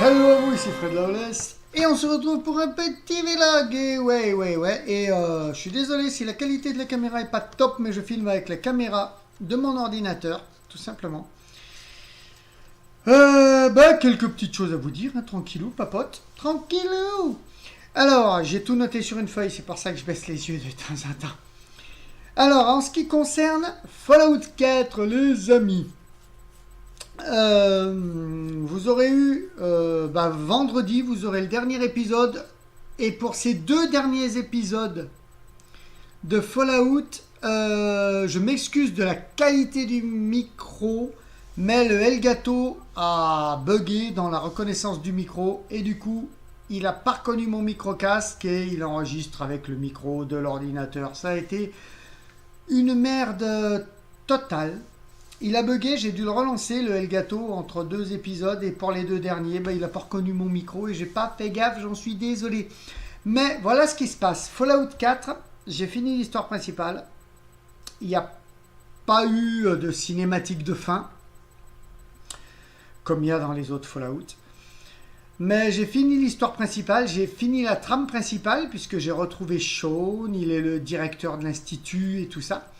Hello à vous, ici Fred Lawless et on se retrouve pour un petit vlog. Et ouais. Et je suis désolé si la qualité de la caméra est pas top, mais je filme avec la caméra de mon ordinateur, tout simplement. Quelques petites choses à vous dire, hein, tranquillou, papote, tranquillou. Alors, j'ai tout noté sur une feuille, c'est pour ça que je baisse les yeux de temps en temps. Alors, en ce qui concerne Fallout 4, les amis. Vous aurez eu vendredi, vous aurez le dernier épisode. Et pour ces deux derniers épisodes de Fallout, je m'excuse de la qualité du micro, mais le Elgato a bugué dans la reconnaissance du micro et du coup, il n'a pas reconnu mon micro casque et il enregistre avec le micro de l'ordinateur. Ça a été une merde totale. Il a bugué, j'ai dû le relancer, le Elgato, entre deux épisodes. Et pour les deux derniers, il n'a pas reconnu mon micro et j'ai pas fait gaffe, j'en suis désolé. Mais voilà ce qui se passe. Fallout 4, j'ai fini l'histoire principale. Il n'y a pas eu de cinématique de fin, comme il y a dans les autres Fallout. Mais j'ai fini l'histoire principale, j'ai fini la trame principale, puisque j'ai retrouvé Sean, il est le directeur de l'institut et tout ça.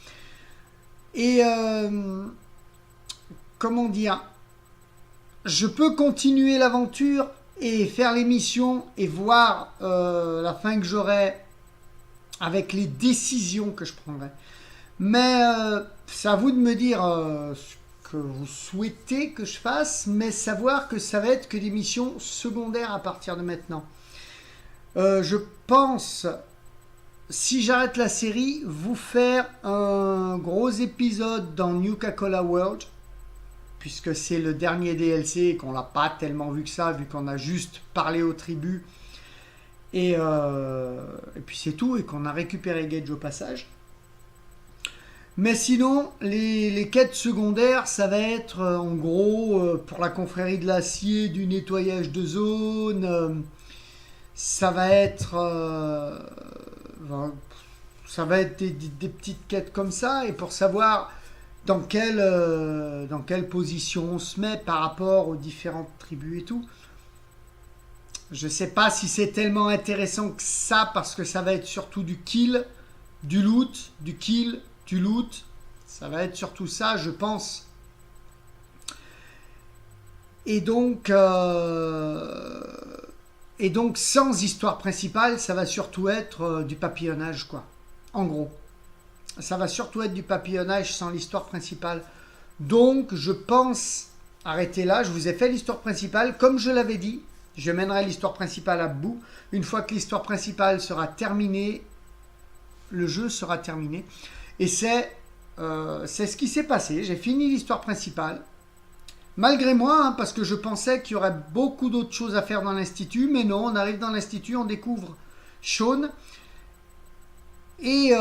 Et... comment dire, je peux continuer l'aventure et faire les missions et voir la fin que j'aurai avec les décisions que je prendrai. Mais c'est à vous de me dire ce que vous souhaitez que je fasse, mais savoir que ça va être que des missions secondaires à partir de maintenant. Je pense, si j'arrête la série, vous faire un gros épisode dans Nuka-Cola World, puisque c'est le dernier DLC et qu'on l'a pas tellement vu que ça, vu qu'on a juste parlé aux tribus. Et puis c'est tout, et qu'on a récupéré Gage au passage. Mais sinon, les quêtes secondaires, ça va être en gros pour la confrérie de l'acier, du nettoyage de zone. Ça va être des petites quêtes comme ça, et pour savoir dans quelle position on se met par rapport aux différentes tribus et tout. Je sais pas si c'est tellement intéressant que ça, parce que ça va être surtout du kill, du loot, du kill, du loot. Ça va être surtout ça, je pense. Et donc sans histoire principale, ça va surtout être du papillonnage, quoi. En gros. Ça va surtout être du papillonnage sans l'histoire principale. Donc, je pense arrêter là. Je vous ai fait l'histoire principale. Comme je l'avais dit, je mènerai l'histoire principale à bout. Une fois que l'histoire principale sera terminée, le jeu sera terminé. Et c'est ce qui s'est passé. J'ai fini l'histoire principale. Malgré moi, hein, parce que je pensais qu'il y aurait beaucoup d'autres choses à faire dans l'institut. Mais non, on arrive dans l'institut, on découvre Sean. Et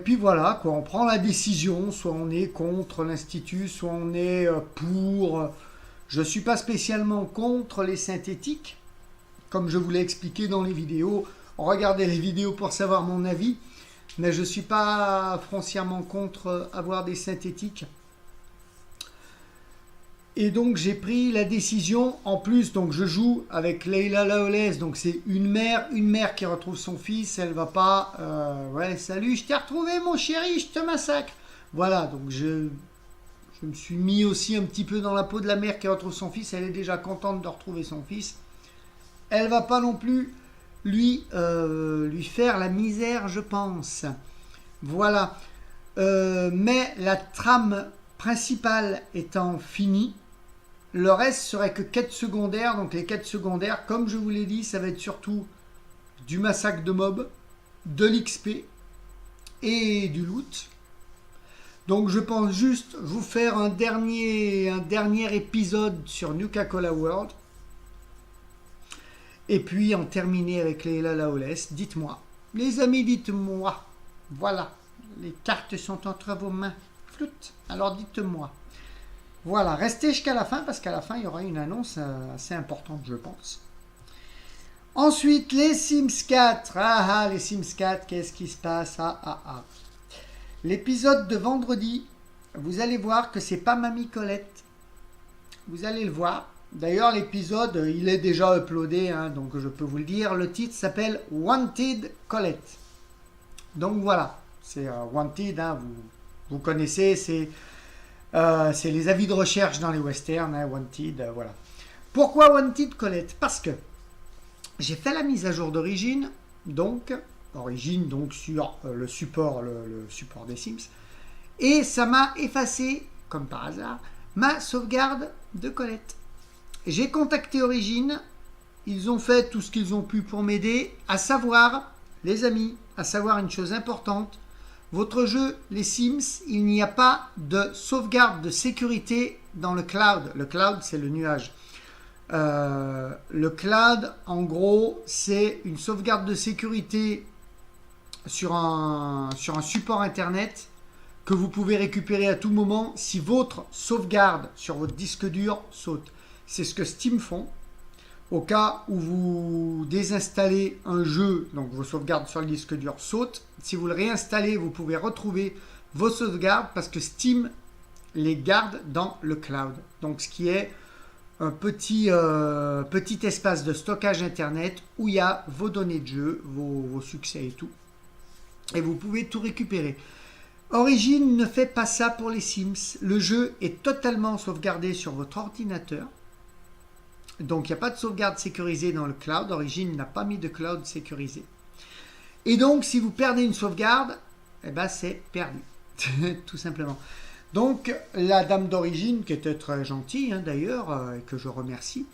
puis voilà, quoi, on prend la décision, soit on est contre l'institut, soit on est pour. Je ne suis pas spécialement contre les synthétiques, comme je vous l'ai expliqué dans les vidéos. Regardez les vidéos pour savoir mon avis, mais je ne suis pas foncièrement contre avoir des synthétiques. Et donc j'ai pris la décision, en plus, donc je joue avec Layla Lawless, donc c'est une mère qui retrouve son fils, elle va pas, ouais salut, je t'ai retrouvé mon chéri, je te massacre. Voilà, donc je me suis mis aussi un petit peu dans la peau de la mère qui retrouve son fils, elle est déjà contente de retrouver son fils. Elle va pas non plus lui faire la misère, je pense. Voilà, mais la trame principale étant finie, le reste serait que quêtes secondaires. Donc les quêtes secondaires, comme je vous l'ai dit, ça va être surtout du massacre de mobs, de l'XP et du loot. Donc je pense juste vous faire un dernier épisode sur Nuka-Cola World. Et puis en terminer avec Layla Lawless. Dites-moi, les amis, dites-moi. Voilà, les cartes sont entre vos mains. Flûte, alors dites-moi. Voilà, restez jusqu'à la fin, parce qu'à la fin, il y aura une annonce assez importante, je pense. Ensuite, les Sims 4. Les Sims 4, qu'est-ce qui se passe? L'épisode de vendredi, vous allez voir que c'est pas Mamie Colette. Vous allez le voir. D'ailleurs, l'épisode, il est déjà uploadé, hein, donc je peux vous le dire. Le titre s'appelle Wanted Colette. Donc voilà, c'est Wanted, hein, vous connaissez, c'est les avis de recherche dans les westerns, hein, Wanted, voilà. Pourquoi Wanted Colette? Parce que j'ai fait la mise à jour d'origine, donc sur le support des Sims, et ça m'a effacé, comme par hasard, ma sauvegarde de Colette. J'ai contacté Origin, ils ont fait tout ce qu'ils ont pu pour m'aider, à savoir, les amis, à savoir une chose importante, votre jeu, les Sims, il n'y a pas de sauvegarde de sécurité dans le cloud. Le cloud, c'est le nuage. Le cloud, en gros, c'est une sauvegarde de sécurité sur un support internet que vous pouvez récupérer à tout moment si votre sauvegarde sur votre disque dur saute. C'est ce que Steam font. Au cas où vous désinstallez un jeu, donc vos sauvegardes sur le disque dur sautent, si vous le réinstallez, vous pouvez retrouver vos sauvegardes parce que Steam les garde dans le cloud. Donc ce qui est un petit espace de stockage internet où il y a vos données de jeu, vos succès et tout. Et vous pouvez tout récupérer. Origin ne fait pas ça pour les Sims. Le jeu est totalement sauvegardé sur votre ordinateur. Donc il n'y a pas de sauvegarde sécurisée dans le cloud. Origin n'a pas mis de cloud sécurisé. Et donc si vous perdez une sauvegarde, eh ben, c'est perdu. Tout simplement. Donc la dame d'Origin, qui était très gentille d'ailleurs, et que je remercie,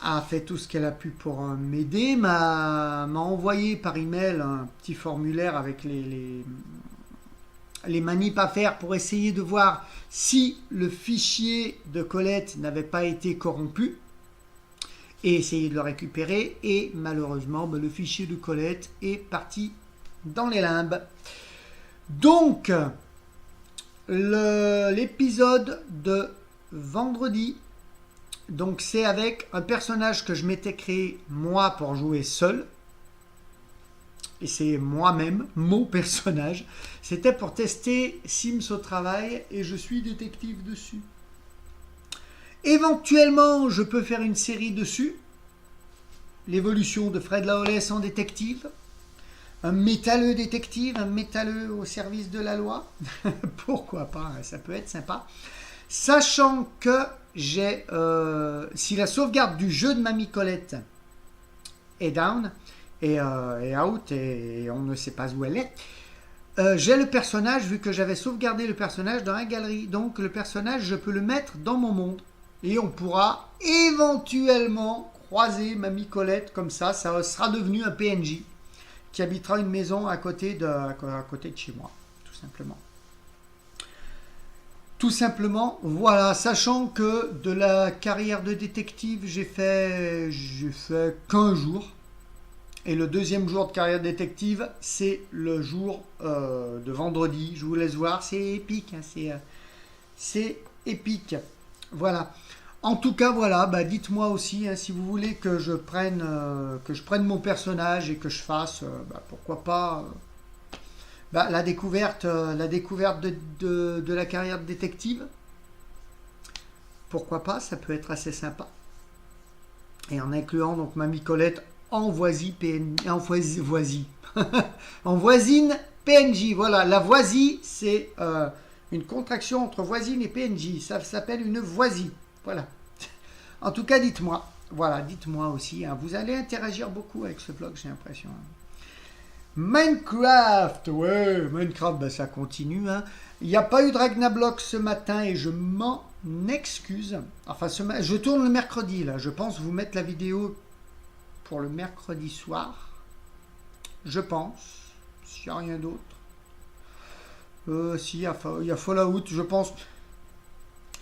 a fait tout ce qu'elle a pu pour m'aider, m'a envoyé par email un petit formulaire avec les manips à faire pour essayer de voir si le fichier de Colette n'avait pas été corrompu et essayer de le récupérer. Et malheureusement, le fichier de Colette est parti dans les limbes. Donc, l'épisode de vendredi, donc c'est avec un personnage que je m'étais créé moi pour jouer seul. Et c'est moi-même, mon personnage. C'était pour tester Sims au travail et je suis détective dessus. Éventuellement, je peux faire une série dessus. L'évolution de Fred Lawless en détective. Un métalleux détective, un métalleux au service de la loi. Pourquoi pas, ça peut être sympa. Sachant que j'ai... si la sauvegarde du jeu de Mamie Colette est down, et out, et on ne sait pas où elle est, j'ai le personnage, vu que j'avais sauvegardé le personnage dans la galerie. Donc le personnage, je peux le mettre dans mon monde. Et on pourra éventuellement croiser Mamie Colette comme ça. Ça sera devenu un PNJ qui habitera une maison à côté de chez moi, tout simplement. Tout simplement, voilà, sachant que de la carrière de détective, j'ai fait qu'un jour. Et le deuxième jour de carrière détective, c'est le jour de vendredi. Je vous laisse voir, c'est épique. C'est épique. Voilà. En tout cas, voilà, dites-moi aussi si vous voulez que je prenne mon personnage et que je fasse, pourquoi pas, la découverte de la carrière de détective. Pourquoi pas, ça peut être assez sympa. Et en incluant donc Mamie Colette en voisine PNJ. Voilà, la voisie, c'est une contraction entre voisine et PNJ. Ça s'appelle une voisie. Voilà. En tout cas, dites-moi. Voilà, dites-moi aussi. Vous allez interagir beaucoup avec ce blog, j'ai l'impression. Minecraft, ouais, Minecraft, ça continue. Il n'y a pas eu de Ragnablock ce matin et je m'en excuse. Enfin, je tourne le mercredi, là. Je pense vous mettre la vidéo pour le mercredi soir. Je pense. S'il n'y a rien d'autre. Si, il y a Fallout, je pense.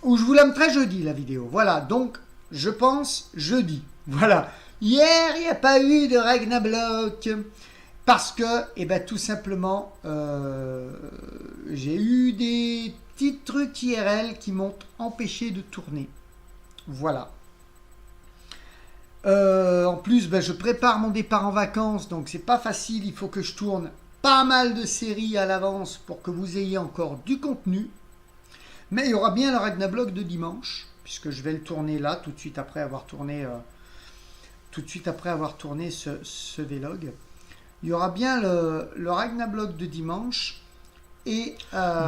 Ou je vous la mettrai jeudi, la vidéo. Voilà, donc, je pense jeudi. Voilà. Hier, il n'y a pas eu de Ragnablock. Parce que, tout simplement, j'ai eu des petits trucs IRL qui m'ont empêché de tourner. Voilà. En plus, je prépare mon départ en vacances, donc c'est pas facile. Il faut que je tourne pas mal de séries à l'avance pour que vous ayez encore du contenu. Mais il y aura bien le Ragnablock de dimanche. puisque je vais le tourner là, tout de suite après avoir tourné, ce vlog. Il y aura bien le Ragnarblog de dimanche. Et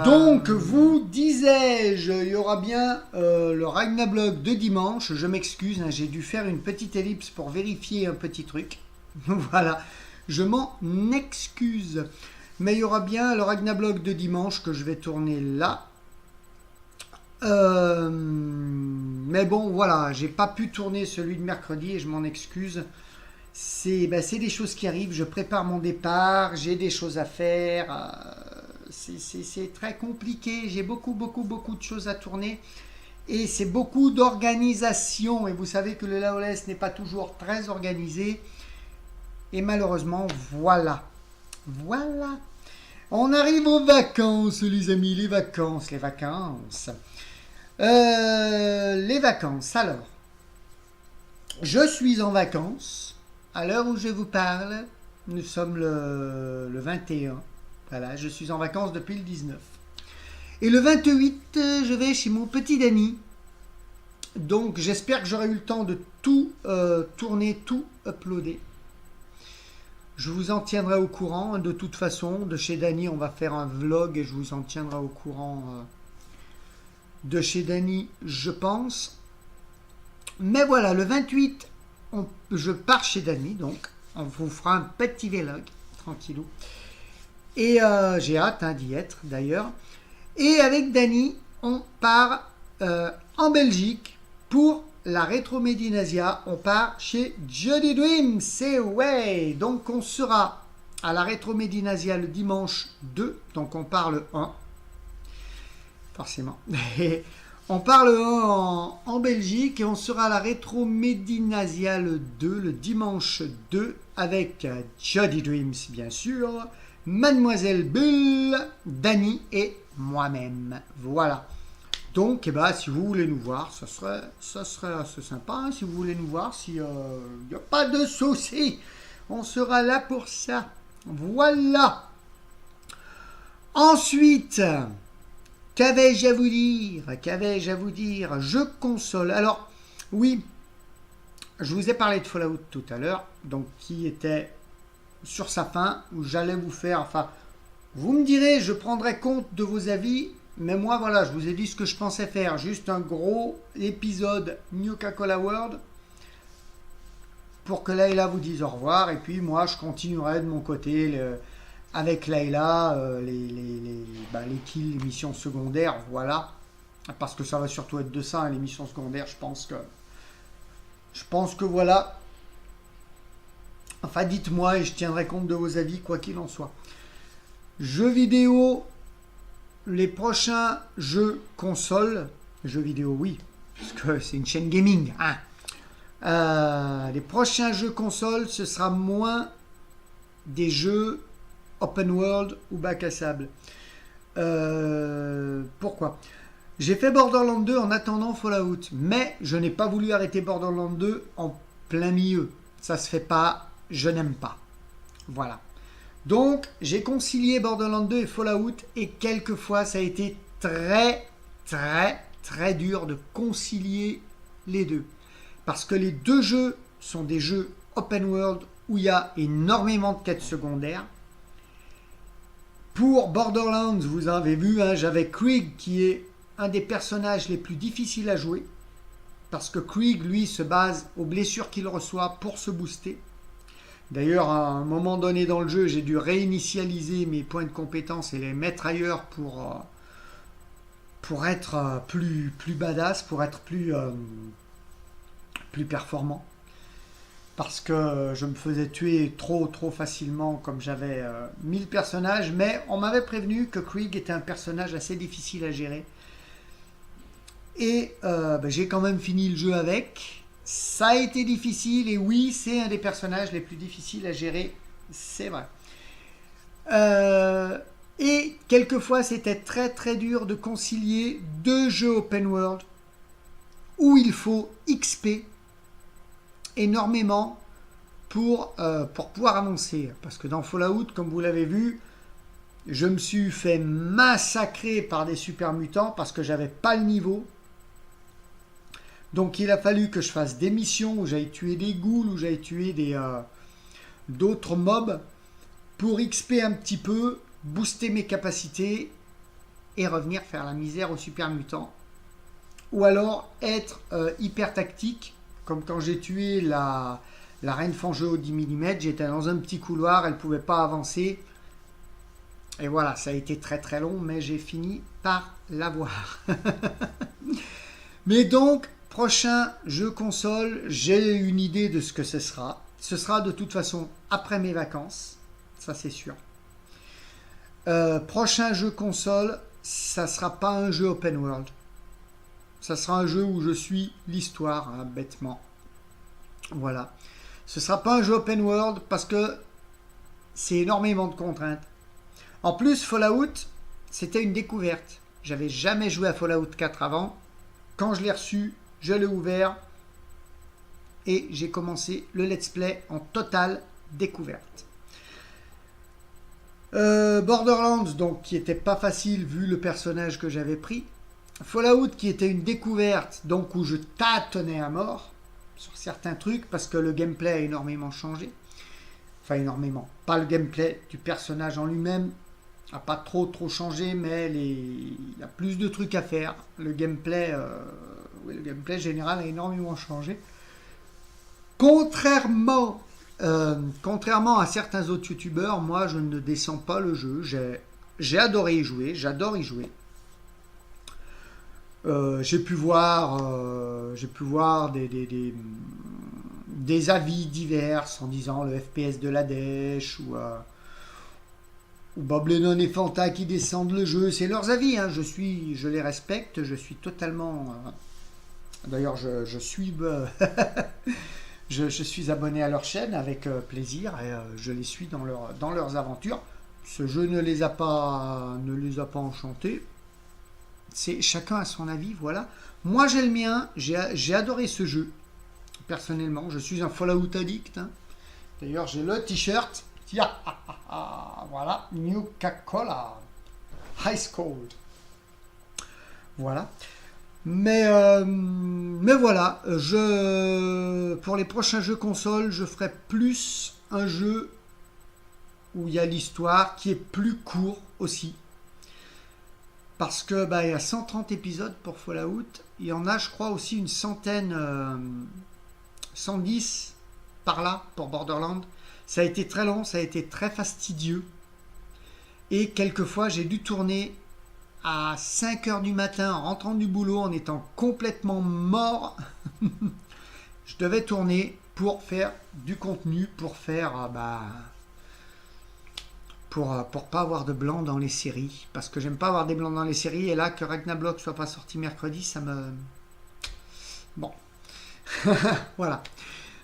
donc, vous disais-je, il y aura bien le Ragnarblog de dimanche. Je m'excuse, hein, j'ai dû faire une petite ellipse pour vérifier un petit truc. Voilà, je m'en excuse. Mais il y aura bien le Ragnarblog de dimanche que je vais tourner là. Mais bon, voilà, j'ai pas pu tourner celui de mercredi et je m'en excuse. C'est des choses qui arrivent. Je prépare mon départ, j'ai des choses à faire. C'est très compliqué. J'ai beaucoup de choses à tourner. Et c'est beaucoup d'organisation. Et vous savez que le Laolès n'est pas toujours très organisé. Et malheureusement, voilà. Voilà. On arrive aux vacances, les amis. Les vacances. Les vacances. Alors. Je suis en vacances. À l'heure où je vous parle, nous sommes le 21. Voilà, je suis en vacances depuis le 19. Et le 28, je vais chez mon petit Dany. Donc, j'espère que j'aurai eu le temps de tout tourner, tout uploader. Je vous en tiendrai au courant. De toute façon, de chez Dany, on va faire un vlog et je vous en tiendrai au courant de chez Dany, je pense. Mais voilà, le 28, je pars chez Dany. Donc, on vous fera un petit vlog, tranquillou. Et j'ai hâte d'y être d'ailleurs. Et avec Dany, on part en Belgique pour la Retro Medinasia. On part chez Jody Dreams. C'est ouais. Donc on sera à la Retro Medinasia le dimanche 2. Donc on part le 1. Forcément. On part le 1 en Belgique et on sera à la Retro Medinasia le 2, le dimanche 2, avec Jody Dreams bien sûr, Mademoiselle Bulle, Dany et moi-même. Voilà. Donc, si vous voulez nous voir, ça serait assez sympa. Hein, si vous voulez nous voir, s'il n'y a pas de souci, on sera là pour ça. Voilà. Ensuite, qu'avais-je à vous dire? Jeu console. Alors, oui, je vous ai parlé de Fallout tout à l'heure, donc qui était sur sa fin, où j'allais vous faire, enfin, vous me direz, je prendrai compte de vos avis, mais moi, voilà, je vous ai dit ce que je pensais faire, juste un gros épisode New Coca-Cola World, pour que Layla vous dise au revoir, et puis moi, je continuerai de mon côté, avec Layla, les kills, les missions secondaires, voilà, parce que ça va surtout être de ça, hein, les missions secondaires, je pense que voilà. Enfin, dites-moi et je tiendrai compte de vos avis, quoi qu'il en soit. Jeux vidéo, les prochains jeux console, jeux vidéo, oui, parce que c'est une chaîne gaming. Hein. Les prochains jeux console, ce sera moins des jeux open world ou bac à sable. Pourquoi ? J'ai fait Borderlands 2 en attendant Fallout, mais je n'ai pas voulu arrêter Borderlands 2 en plein milieu. Ça se fait pas. Je n'aime pas. Voilà. Donc, j'ai concilié Borderlands 2 et Fallout et quelquefois, ça a été très, très, très dur de concilier les deux. Parce que les deux jeux sont des jeux open world où il y a énormément de quêtes secondaires. Pour Borderlands, vous avez vu, hein, j'avais Krieg qui est un des personnages les plus difficiles à jouer. Parce que Krieg, lui, se base aux blessures qu'il reçoit pour se booster. D'ailleurs, à un moment donné dans le jeu, j'ai dû réinitialiser mes points de compétence et les mettre ailleurs pour être plus badass, pour être plus performant. Parce que je me faisais tuer trop facilement comme j'avais 1000 personnages. Mais on m'avait prévenu que Krieg était un personnage assez difficile à gérer. Et j'ai quand même fini le jeu avec. Ça a été difficile et oui, c'est un des personnages les plus difficiles à gérer, c'est vrai. Et quelquefois, c'était très très dur de concilier deux jeux open world où il faut XP énormément pour pouvoir avancer. Parce que dans Fallout, comme vous l'avez vu, je me suis fait massacrer par des super mutants parce que j'avais pas le niveau. Donc il a fallu que je fasse des missions où j'aille tuer des ghouls, où j'aille tuer d'autres mobs pour XP un petit peu, booster mes capacités et revenir faire la misère aux super mutants. Ou alors être hyper tactique, comme quand j'ai tué la reine fangeux au 10 mm, j'étais dans un petit couloir, elle ne pouvait pas avancer. Et voilà, ça a été très très long, mais j'ai fini par l'avoir. Mais donc, prochain jeu console, j'ai une idée de ce que ce sera. Ce sera de toute façon après mes vacances, ça c'est sûr. Prochain jeu console, ça sera pas un jeu open world. Ça sera un jeu où je suis l'histoire, hein, bêtement. Voilà. Ce sera pas un jeu open world parce que c'est énormément de contraintes. En plus, Fallout, c'était une découverte. J'avais jamais joué à Fallout 4 avant. Quand je l'ai reçu, je l'ai ouvert et j'ai commencé le let's play en totale découverte. Borderlands, donc, qui était pas facile vu le personnage que j'avais pris. Fallout, qui était une découverte, donc où je tâtonnais à mort sur certains trucs parce que le gameplay a énormément changé. Enfin, énormément. Pas le gameplay du personnage en lui-même n'a pas trop changé, mais il y a plus de trucs à faire. Le gameplay général a énormément changé. Contrairement à certains autres youtubeurs, moi je ne descends pas le jeu. J'ai adoré y jouer, j'adore y jouer. J'ai pu voir des avis divers en disant le FPS de la dèche ou Bob Lennon et Fanta qui descendent le jeu. C'est leurs avis, hein. Je les respecte, je suis totalement... D'ailleurs, je suis abonné à leur chaîne avec plaisir et je les suis dans leurs aventures. Ce jeu ne les a pas enchantés. C'est chacun a son avis, voilà. Moi j'ai le mien, j'ai adoré ce jeu. Personnellement, je suis un Fallout addict. Hein. D'ailleurs, j'ai le t-shirt. Voilà, New Coca-Cola, Ice Cold. Voilà. Mais voilà, pour les prochains jeux consoles, je ferai plus un jeu où il y a l'histoire qui est plus court aussi. Parce que il y a 130 épisodes pour Fallout. Il y en a, je crois, aussi une centaine, 110 par là pour Borderlands. Ça a été très long, ça a été très fastidieux. Et quelquefois, j'ai dû tourner à 5 heures du matin en rentrant du boulot en étant complètement mort. Je devais tourner pour faire du contenu, pour faire... Pour pas avoir de blanc dans les séries, parce que j'aime pas avoir des blancs dans les séries, et là que Ragnarok soit pas sorti mercredi, ça me... Bon. Voilà.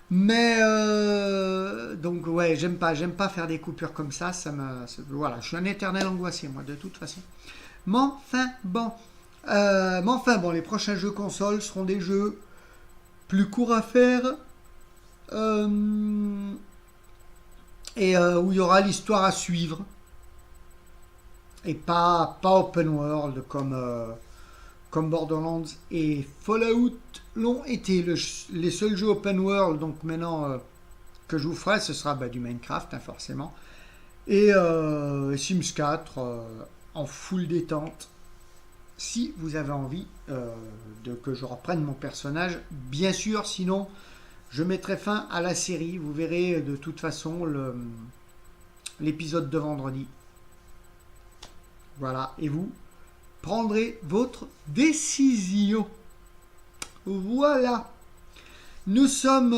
Mais donc ouais, j'aime pas faire des coupures comme ça, voilà, je suis un éternel angoissé moi de toute façon. Mais enfin bon, les prochains jeux consoles seront des jeux plus courts à faire. Et où il y aura l'histoire à suivre et pas open world comme Borderlands et Fallout l'ont été. Les seuls jeux open world donc maintenant que je vous ferai, ce sera du Minecraft, hein, forcément, et Sims 4 en full détente si vous avez envie que je reprenne mon personnage, bien sûr. Sinon je mettrai fin à la série. Vous verrez de toute façon l'épisode de vendredi. Voilà. Et vous prendrez votre décision. Voilà. Nous sommes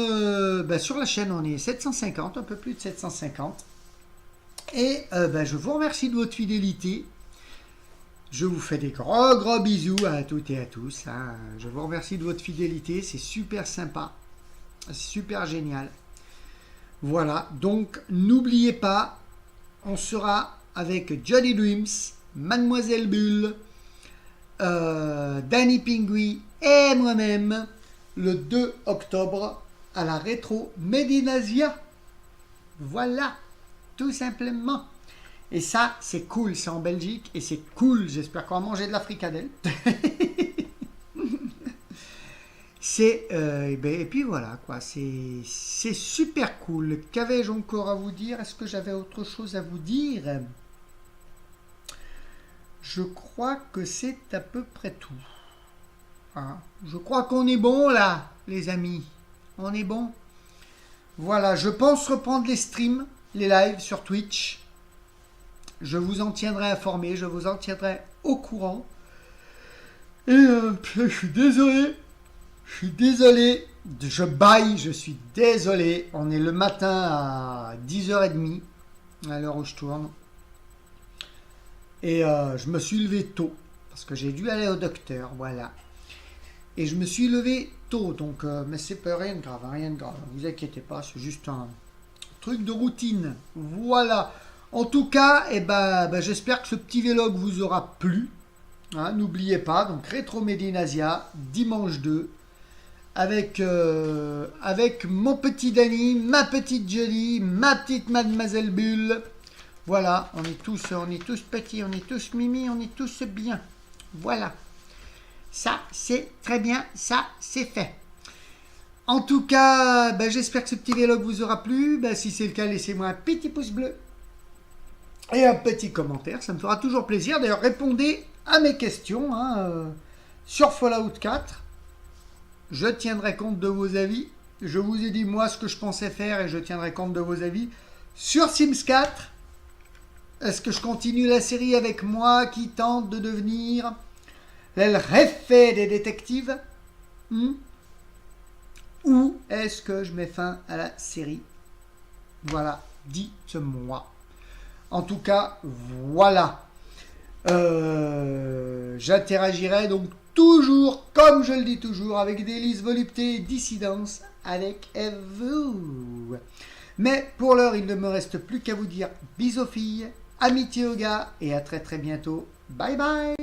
sur la chaîne, on est 750, un peu plus de 750. Et je vous remercie de votre fidélité. Je vous fais des gros bisous à toutes et à tous. Hein. Je vous remercie de votre fidélité. C'est super sympa. Super génial. Voilà, donc n'oubliez pas, on sera avec Johnny Dreams, Mademoiselle Bulle, Danny Pingui et moi-même le 2 octobre à la Rétro Médinasia. Voilà, tout simplement. Et ça, c'est cool, c'est en Belgique et c'est cool. J'espère qu'on va manger de la fricadelle. Et puis voilà, quoi. C'est super cool. Qu'avais-je encore à vous dire? Est-ce que j'avais autre chose à vous dire? Je crois que c'est à peu près tout. Hein. Je crois qu'on est bon là, les amis. On est bon. Voilà, je pense reprendre les streams, les lives sur Twitch. Je vous en tiendrai informé, je vous en tiendrai au courant. Et je suis désolé. Je baille, je suis désolé. On est le matin à 10h30, à l'heure où je tourne. Et je me suis levé tôt, parce que j'ai dû aller au docteur, voilà. Et je me suis levé tôt, donc, mais c'est pas rien de grave, rien de grave. Ne vous inquiétez pas, c'est juste un truc de routine. Voilà. En tout cas, j'espère que ce petit vlog vous aura plu. Hein, n'oubliez pas, donc Rétro Médinasia, dimanche 2. Avec mon petit Danny, ma petite Jolie, ma petite Mademoiselle Bulle. Voilà, on est tous petits, on est tous mimi, on est tous bien. Voilà. Ça, c'est très bien, ça, c'est fait. En tout cas, j'espère que ce petit vlog vous aura plu. Si c'est le cas, laissez-moi un petit pouce bleu et un petit commentaire. Ça me fera toujours plaisir. D'ailleurs, répondez à mes questions sur Fallout 4. Je tiendrai compte de vos avis. Je vous ai dit moi ce que je pensais faire et je tiendrai compte de vos avis. Sur Sims 4, est-ce que je continue la série avec moi qui tente de devenir El Jefe des détectives ou est-ce que je mets fin à la série? Voilà, dites-moi. En tout cas, voilà. J'interagirai donc toujours, comme je le dis toujours, avec délice, volupté et dissidence avec vous. Mais pour l'heure, il ne me reste plus qu'à vous dire bisous aux filles, amitié aux gars et à très très bientôt. Bye bye.